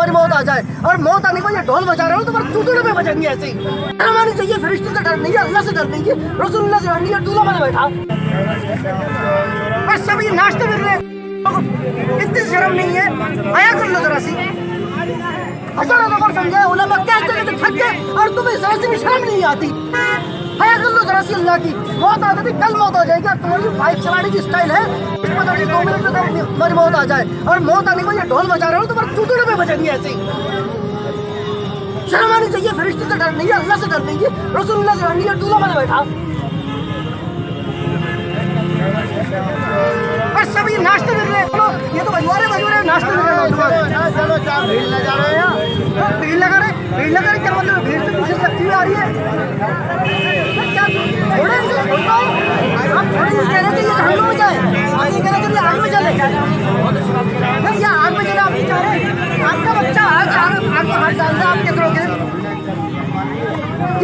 तुम्हारी मौत आ जाए, और मौत आने को ये ढोल बजा रहे हो तुम्हारे चूचड़े पे बजेंगे ऐसे ही। शर्म आनी चाहिए, फरिश्ते से डर नहीं है, अल्लाह से डर नहीं है, रसूलुल्लाह से डर नहीं है, दूल्हा बना बैठा और सब ये नाश्ते फिर रहे, इतनी शर्म नहीं है, आया कर लो जरा सी। हजारों लोग समझे उलमा क्या कहते थक गए और तुम्हें जरा सी भी शर्म नहीं आती। हया कर लो जरा सी, अल्लाह की मौत आ जाती, कल मौत हो जाएगी। और तुम्हारी बाइक चलाने की स्टाइल है, इस पर 2 मिनट में तुम्हारी मौत आ जाए, और मौत आने को ये ढोल बजा रहे हो तुम्हारे चूचड़े पे बजेंगे ऐसे ही। शर्म आनी चाहिए, फरिश्ते से डर नहीं है, अल्लाह से डर नहीं है, रसूलुल्लाह से डर नहीं है, दूल्हा बना बैठा और सब ये नाश्ते मिल रहे हैं। ये तो बजवारे नाश्ते मिल रहे हैं। चलो क्या भीड़ लगा रहे हैं, भीड़ लगा रहे क्या मतलब, भीड़ तो पीछे से आ रही है। क्या थोड़े आप थोड़े कह रहे थे ये ठंडों में जाए, आगे कह रहे थे आग में चले, या आग में चले। आप चाह रहे आपका बच्चा आग में हाथ डाल दे, आप कैसे रोके?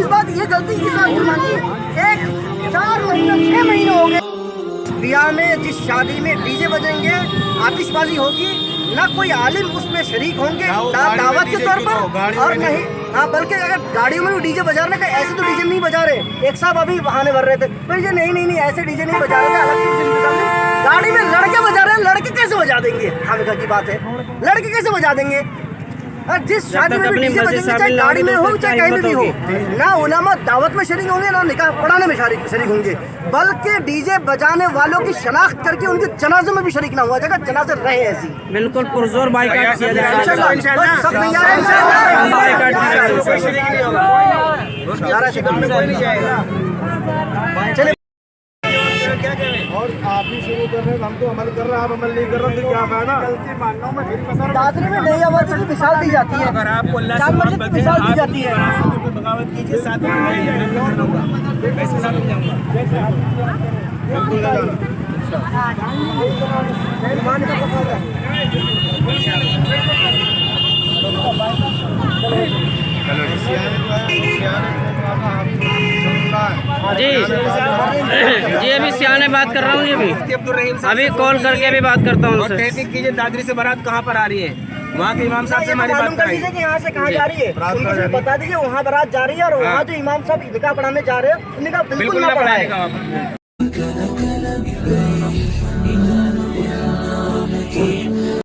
इस बात ये गलती किस बात की मानी? 4 महीने 6 महीने हो गए बिया में, जिस शादी में डीजे बजेंगे, आतिशबाजी होगी, ना कोई आलिम उसमें शरीक होंगे दावत के तौर पर, और नहीं हाँ, बल्कि अगर गाड़ियों में भी डीजे बजा रहे, ऐसे तो डीजे नहीं बजा रहे। एक साहब अभी बहाने भर रहे थे, तो ये नहीं ऐसे डीजे नहीं बजा रहे थे, अलग गाड़ी में लड़के बजा रहे हैं। लड़के कैसे बजा देंगे? खामखा की बात है, लड़के कैसे बजा देंगे? जिस शादी में भी डीजे बजेंगे, चाहे गाड़ी में हो चाहे कहीं में भी हो, ना उलमा दावत में शरीक होंगे, ना निकाह पढ़ाने में शरीक होंगे, बल्कि डीजे बजाने वालों की शनाख्त करके उनके जनाजे में भी शरीक ना हुआ जाएगा। जनाजे रहे ऐसी बिल्कुल पुरजोर बाइकाट किया जाएगा। चलिए और आप ही शुरू कर रहे हैं, हम तो अमल कर रहे हैं, आप अमल नहीं कर रहे तो क्या फायदा? गलती मानना में दादरी में नई आबादी की मिसाल दी जाती है, अगर आप मिसाल दी जाती है। बगावत कीजिए, साथ में कैसे साथ में जाऊंगा। जी अभी सियाने बात कर रहा हूँ जी, अभी कॉल करके अभी बात करता हूँ उनसे। तहकीक कीजिए दादरी से बारात कहाँ पर आ रही है, वहाँ के इमाम साहब से हमारी बात कराइए कि यहाँ से कहाँ जा रही है, उनको सिर्फ बता दीजिए वहाँ बारात जा रही है, और वहाँ जो इमाम साहब निकाह पढ़ाने जा रहे हैं, निकाह बिल्कुल ना पढ़ाएगा।